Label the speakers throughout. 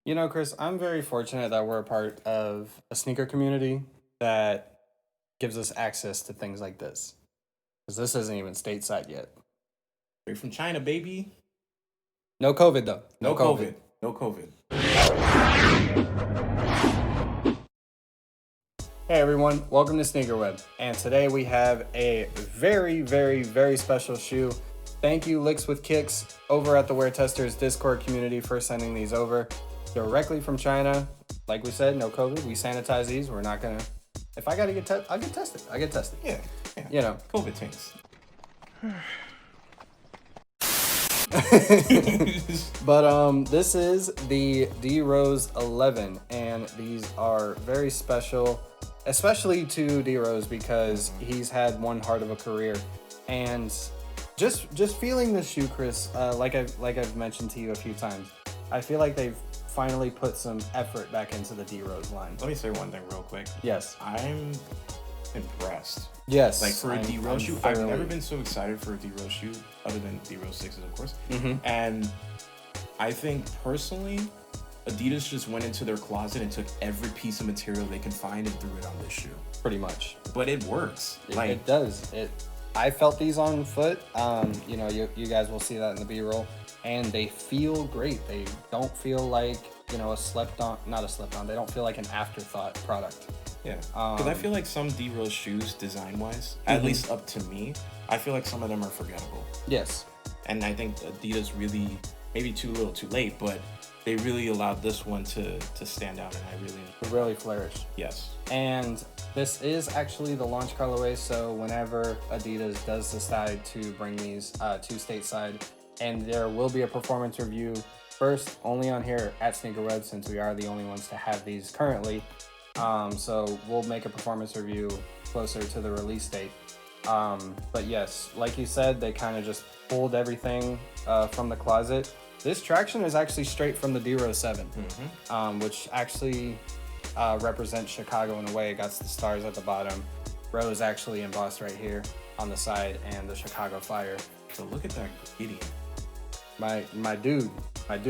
Speaker 1: You know, Chris, I'm very fortunate that we're a part of a sneaker community that gives us access to things like this. Because this isn't even stateside yet.
Speaker 2: Straight from China, baby.
Speaker 1: No COVID, though.
Speaker 2: No COVID. No COVID.
Speaker 1: Hey, everyone. Welcome to SneakerWeb. And today we have a very, very, very special shoe. Thank you, Licks with Kicks, over at the Wear Testers Discord community for sending these over directly from China. Like we said, no COVID. We sanitize these. We're not going to... If I got to get tested, I'll get tested. I get tested.
Speaker 2: Yeah.
Speaker 1: You know.
Speaker 2: COVID things.
Speaker 1: But this is the D Rose 11, and these are very special, especially to D Rose because he's had one heart of a career. And just feeling this shoe, Chris, like I've mentioned to you a few times, I feel like they've finally put some effort back into the D Rose line.
Speaker 2: Let me say one thing real quick.
Speaker 1: Yes.
Speaker 2: I'm impressed.
Speaker 1: Yes.
Speaker 2: Like for a D Rose shoe, I've never been so excited for a D Rose shoe, other than D Rose 6s, of course.
Speaker 1: Mm-hmm.
Speaker 2: And I think personally, Adidas just went into their closet and took every piece of material they can find and threw it on this shoe.
Speaker 1: Pretty much.
Speaker 2: But it works.
Speaker 1: It does. I felt these on foot. You know, you guys will see that in the B-roll, and they feel great. They don't feel like, you know, not a slept on. They don't feel like an afterthought product.
Speaker 2: Yeah, because I feel like some D Rose shoes, design-wise, at least up to me, I feel like some of them are forgettable.
Speaker 1: Yes.
Speaker 2: And I think Adidas really, maybe too little too late, but they really allowed this one to stand out, and I
Speaker 1: really flourish.
Speaker 2: Yes.
Speaker 1: And this is actually the launch colorway, so whenever Adidas does decide to bring these to stateside, and there will be a performance review first only on here at SneakerWeb, since we are the only ones to have these currently. So we'll make a performance review closer to the release date. But yes, like you said, they kind of just pulled everything from the closet. This traction is actually straight from the D Rose 7, which actually represents Chicago in a way. It got the stars at the bottom. Rose actually embossed right here on the side, and the Chicago Fire.
Speaker 2: So look at that gradient.
Speaker 1: My dude.
Speaker 2: Like,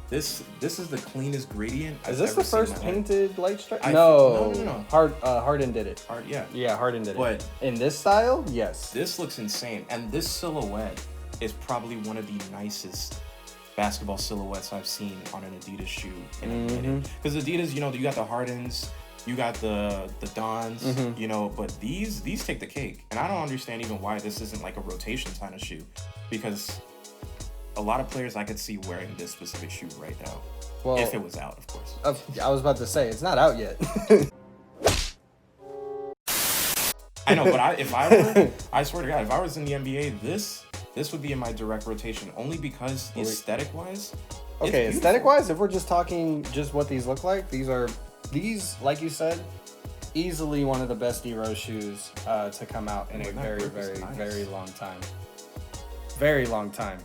Speaker 2: this is the cleanest gradient I've ever seen.
Speaker 1: Is this the first painted light stripe?
Speaker 2: No.
Speaker 1: Harden did it.
Speaker 2: Yeah,
Speaker 1: Harden did it.
Speaker 2: But
Speaker 1: in this style, yes.
Speaker 2: This looks insane, and this silhouette is probably one of the nicest basketball silhouettes I've seen on an Adidas shoe in a minute. Because Adidas, you know, you got the Hardens, you got the Dons, you know, but these take the cake, and I don't understand even why this isn't like a rotation kind of shoe, because a lot of players I could see wearing this specific shoe right now. Well, if it was out, of course.
Speaker 1: I was about to say, it's not out yet.
Speaker 2: I know, but I swear to God, if I was in the NBA, this would be in my direct rotation, only because aesthetic-wise.
Speaker 1: Okay, aesthetic-wise, if we're just talking just what these look like, these, like you said, easily one of the best D Rose shoes to come out in a very, very, very long time. Very long time.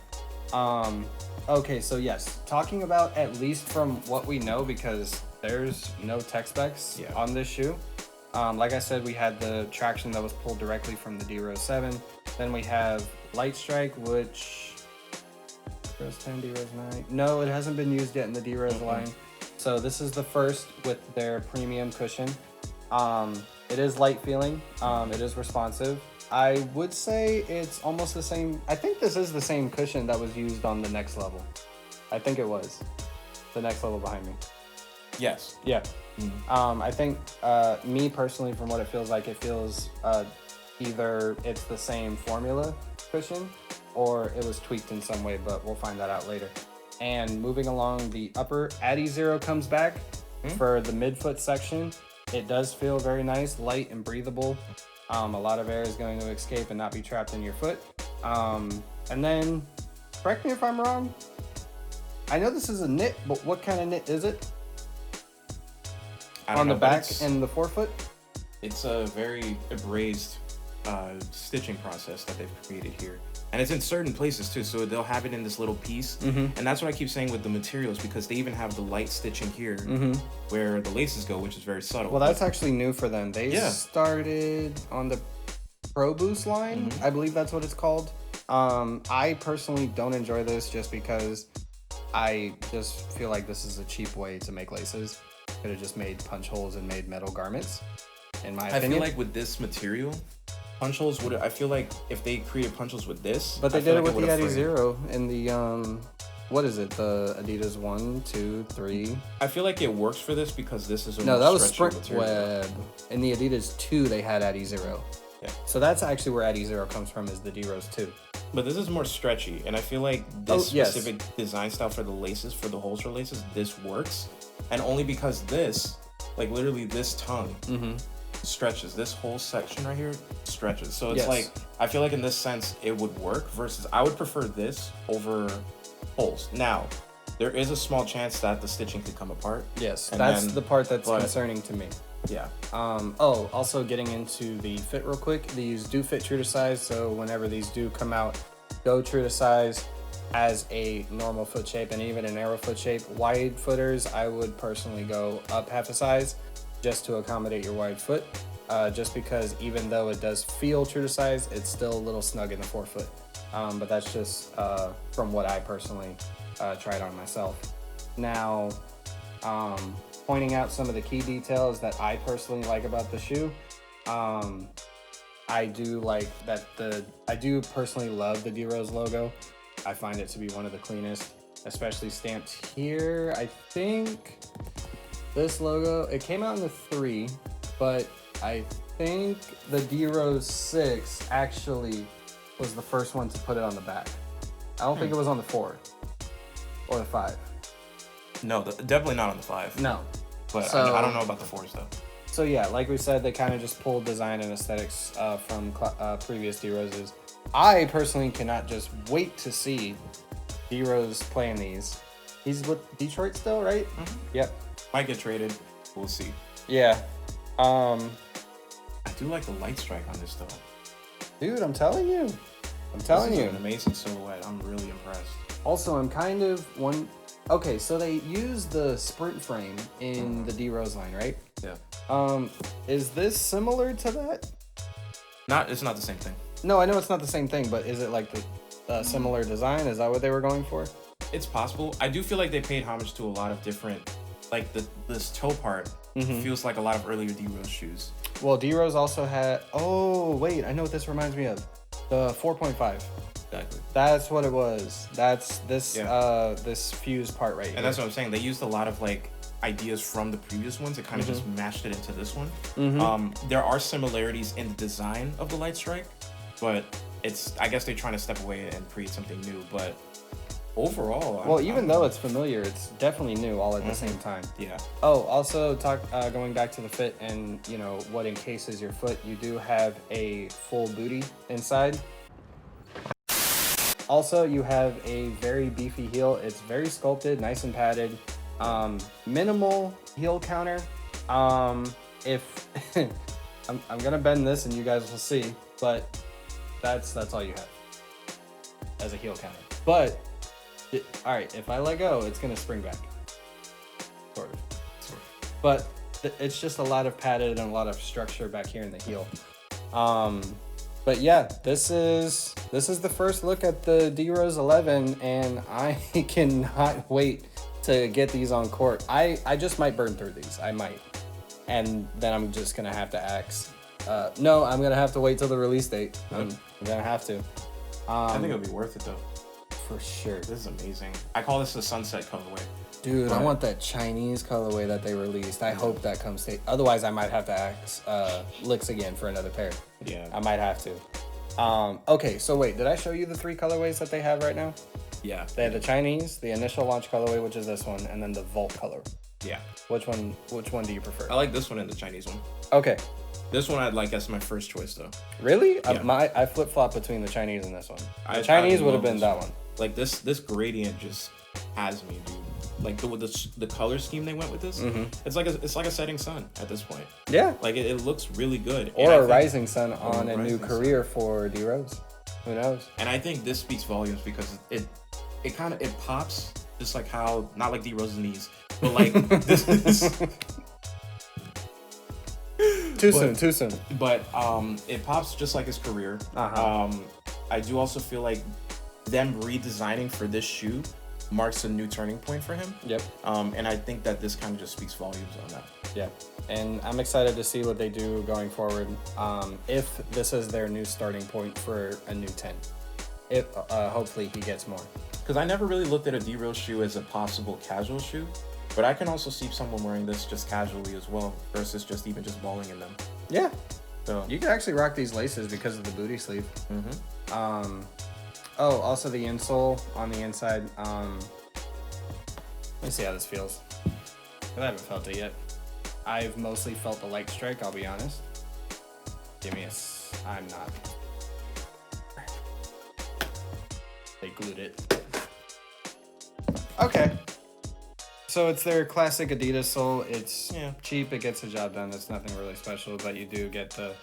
Speaker 1: Okay, so yes, talking about at least from what we know, because there's no tech specs on this shoe. Like I said, we had the traction that was pulled directly from the D Rose 7. Then we have Light Strike, which Rose 10, D Rose 9. No, it hasn't been used yet in the D Rose line. So this is the first with their premium cushion. It is light feeling. It is responsive. I would say it's almost the same. I think this is the same cushion that was used on the Next Level. I think it was the Next Level behind me.
Speaker 2: Yes.
Speaker 1: Yeah. I think me personally, from what it feels like, it feels either it's the same formula cushion or it was tweaked in some way, but we'll find that out later. And moving along the upper, Adi Zero comes back for the midfoot section. It does feel very nice, light and breathable. A lot of air is going to escape and not be trapped in your foot. And then, correct me if I'm wrong, I know this is a knit, but what kind of knit is it? On the back and the forefoot?
Speaker 2: It's a very abrased stitching process that they've created here. And it's in certain places too, so they'll have it in this little piece. And that's what I keep saying with the materials, because they even have the light stitching here where the laces go, which is very subtle.
Speaker 1: Well, that's actually new for them. They started on the Pro Boost line. I believe that's what it's called. I personally don't enjoy this just because I just feel like this is a cheap way to make laces. Could have just made punch holes and made metal garments, in my opinion.
Speaker 2: I feel like with this material, punch holes would. I feel like if they created punch holes with this,
Speaker 1: but they did it with the Adi
Speaker 2: framed.
Speaker 1: Zero and the what is it? The Adidas 1, 2, 3.
Speaker 2: I feel like it works for this because this is a
Speaker 1: no, that was
Speaker 2: SneakerWeb.
Speaker 1: SneakerWeb. In the Adidas 2, they had Adi Zero.
Speaker 2: Yeah.
Speaker 1: So that's actually where Adi Zero comes from, is the D Rose 2.
Speaker 2: But this is more stretchy, and I feel like this specific design style for the laces, for the holster laces, this works, and only because this, like literally this tongue, stretches. This whole section right here stretches. So it's like, I feel like in this sense it would work. Versus, I would prefer this over holes. Now, there is a small chance that the stitching could come apart.
Speaker 1: Yes, that's the part that's concerning to me.
Speaker 2: Yeah.
Speaker 1: Oh, also getting into the fit real quick. These do fit true to size, so whenever these do come out, go true to size as a normal foot shape and even a narrow foot shape. Wide footers, I would personally go up half a size just to accommodate your wide foot. Just because even though it does feel true to size, it's still a little snug in the forefoot. But that's just from what I personally tried on myself. Now, pointing out some of the key details that I personally like about the shoe. I do like that I do personally love the D Rose logo. I find it to be one of the cleanest, especially stamped here. I think this logo, it came out in the 3, but I think the D Rose 6 actually was the first one to put it on the back. I don't think it was on the 4 or the 5.
Speaker 2: No, definitely not on the 5.
Speaker 1: No.
Speaker 2: But I don't know about the 4s though.
Speaker 1: So yeah, like we said, they kind of just pulled design and aesthetics from previous D Roses. I personally cannot just wait to see D Rose playing these. He's with Detroit still, right? Yep.
Speaker 2: Might get traded. We'll see.
Speaker 1: Yeah.
Speaker 2: I do like the light strike on this though.
Speaker 1: Dude, I'm telling you.
Speaker 2: This is an amazing silhouette. I'm really impressed.
Speaker 1: Also, I'm kind of okay, so they use the sprint frame in the D Rose line, right?
Speaker 2: Yeah.
Speaker 1: Is this similar to that?
Speaker 2: It's not the same thing.
Speaker 1: No, I know it's not the same thing, but is it like the similar design? Is that what they were going for?
Speaker 2: It's possible. I do feel like they paid homage to a lot of different, like this toe part feels like a lot of earlier D Rose shoes.
Speaker 1: Well, D Rose also had. Oh wait, I know what this reminds me of. The 4.5.
Speaker 2: Exactly.
Speaker 1: That's what it was. That's this this fuse part right here.
Speaker 2: And that's what I'm saying. They used a lot of like ideas from the previous ones. It kind of just mashed it into this one. There are similarities in the design of the light strike, but I guess they're trying to step away and create something new. But overall,
Speaker 1: well, even though it's familiar, it's definitely new all at the same time.
Speaker 2: Yeah.
Speaker 1: Oh, also going back to the fit and what encases your foot, you do have a full booty inside. Also, you have a very beefy heel. It's very sculpted, nice and padded. Minimal heel counter. If I'm gonna bend this and you guys will see, but that's all you have as a heel counter. But all right, if I let go, it's gonna spring back, sort of. But it's just a lot of padded and a lot of structure back here in the heel. But yeah, this is the first look at the D Rose 11, and I cannot wait to get these on court. I just might burn through these. I might, and then I'm just gonna have to axe. No, I'm gonna have to wait till the release date. I'm gonna have to.
Speaker 2: I think it'll be worth it though.
Speaker 1: For sure.
Speaker 2: This is amazing. I call this the sunset colorway.
Speaker 1: Dude, I want that Chinese colorway that they released. I hope that comes to. Otherwise, I might have to ask Licks again for another pair.
Speaker 2: Yeah.
Speaker 1: I might have to. Okay, so wait, did I show you the 3 colorways that they have right now?
Speaker 2: Yeah.
Speaker 1: They have the Chinese, the initial launch colorway, which is this one, and then the Vault color.
Speaker 2: Yeah.
Speaker 1: Which one do you prefer?
Speaker 2: I like this one and the Chinese one.
Speaker 1: Okay.
Speaker 2: This one I'd like as my first choice though.
Speaker 1: Really?
Speaker 2: Yeah.
Speaker 1: I flip-flop between the Chinese and this one. The Chinese would have been that one.
Speaker 2: Like this gradient just has me, dude. Like the color scheme they went with this, it's like a setting sun at this point.
Speaker 1: Yeah.
Speaker 2: Like it looks really good.
Speaker 1: Or a rising sun on a new career for D Rose. Who knows?
Speaker 2: And I think this speaks volumes because it pops just like how, not like D Rose's knees, but like this. Too soon. But it pops just like his career. I do also feel like them redesigning for this shoe marks a new turning point for him.
Speaker 1: Yep.
Speaker 2: And I think that this kind of just speaks volumes on that.
Speaker 1: Yeah. And I'm excited to see what they do going forward. If this is their new starting point for a new 10. If hopefully he gets more.
Speaker 2: Because I never really looked at a D Rose shoe as a possible casual shoe, but I can also see someone wearing this just casually as well, versus just even just balling in them.
Speaker 1: Yeah.
Speaker 2: So
Speaker 1: You can actually rock these laces because of the booty sleeve.
Speaker 2: mm-hmm.
Speaker 1: Oh, also the insole on the inside. Let me see how this feels. I haven't felt it yet. I've mostly felt the light strike, I'll be honest. Give me I'm not. They glued it. Okay. So it's their classic Adidas sole. It's cheap, it gets the job done. It's nothing really special, but you do get the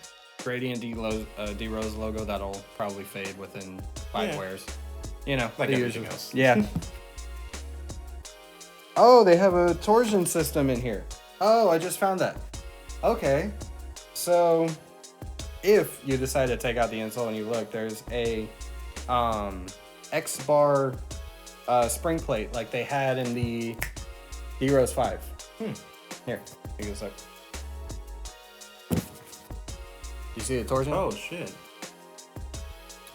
Speaker 1: Gradient D Rose logo that'll probably fade within 5 wears. You know,
Speaker 2: Like
Speaker 1: the
Speaker 2: everything
Speaker 1: usual.
Speaker 2: else.
Speaker 1: Yeah. Oh, they have a torsion system in here. Oh, I just found that. Okay. So if you decide to take out the insole and you look, there's a X-bar spring plate like they had in the D Rose 5. Here, take this up. You see the torsion?
Speaker 2: Oh shit.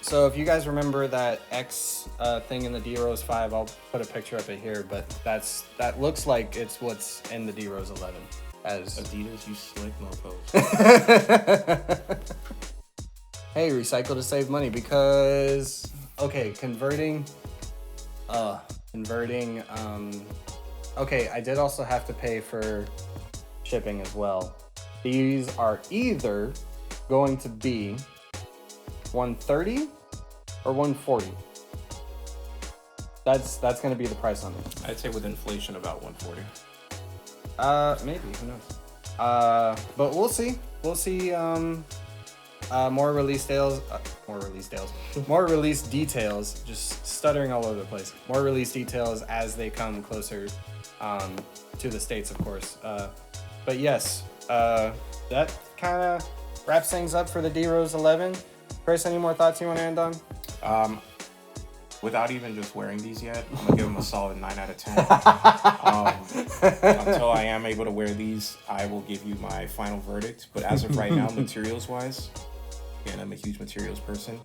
Speaker 1: So if you guys remember that X thing in the D Rose 5, I'll put a picture of it here, but that looks like it's what's in the D Rose 11. As
Speaker 2: Adidas, you slick mofos.
Speaker 1: Hey, recycle to save money because converting. Okay, I did also have to pay for shipping as well. These are either going to be $130 or $140. That's going to be the price on it.
Speaker 2: I'd say with inflation about 140.
Speaker 1: Maybe, who knows? But we'll see. We'll see. More release details. Just stuttering all over the place. More release details as they come closer to the States, of course. But yes, that kind of wraps things up for the D Rose 11. Chris, any more thoughts you want to end on?
Speaker 2: Without even just wearing these yet, I'm gonna give them a solid 9 out of 10. Until I am able to wear these, I will give you my final verdict. But as of right now, materials-wise, again, I'm a huge materials person.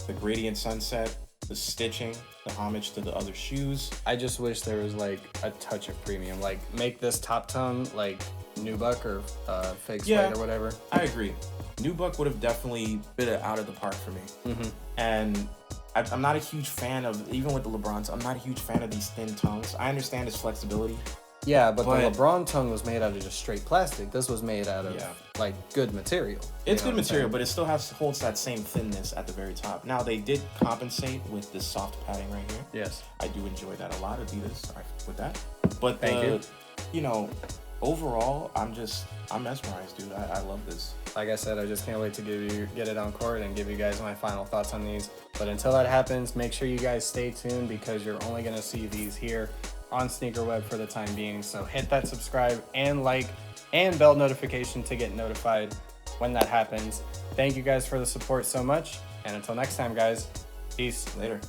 Speaker 2: The gradient sunset, the stitching, the homage to the other shoes.
Speaker 1: I just wish there was like a touch of premium. Like make this top tone like Nubuck or Fake Suede or whatever.
Speaker 2: I agree. Nubuck would have definitely been it out of the park for me. And I'm not a huge fan of, even with the LeBrons, I'm not a huge fan of these thin tongues. I understand its flexibility.
Speaker 1: Yeah, but the LeBron tongue was made out of just straight plastic. This was made out of like good material.
Speaker 2: It's good material, but it still holds that same thinness at the very top. Now they did compensate with this soft padding right here.
Speaker 1: Yes,
Speaker 2: I do enjoy that a lot. Adidas with that. But
Speaker 1: thank you.
Speaker 2: You know, overall, I'm mesmerized, dude. I love this.
Speaker 1: Like I said, I just can't wait to get it on court and give you guys my final thoughts on these. But until that happens, make sure you guys stay tuned because you're only going to see these here on SneakerWeb for the time being. So hit that subscribe and like and bell notification to get notified when that happens. Thank you guys for the support so much. And until next time, guys, peace.
Speaker 2: Later.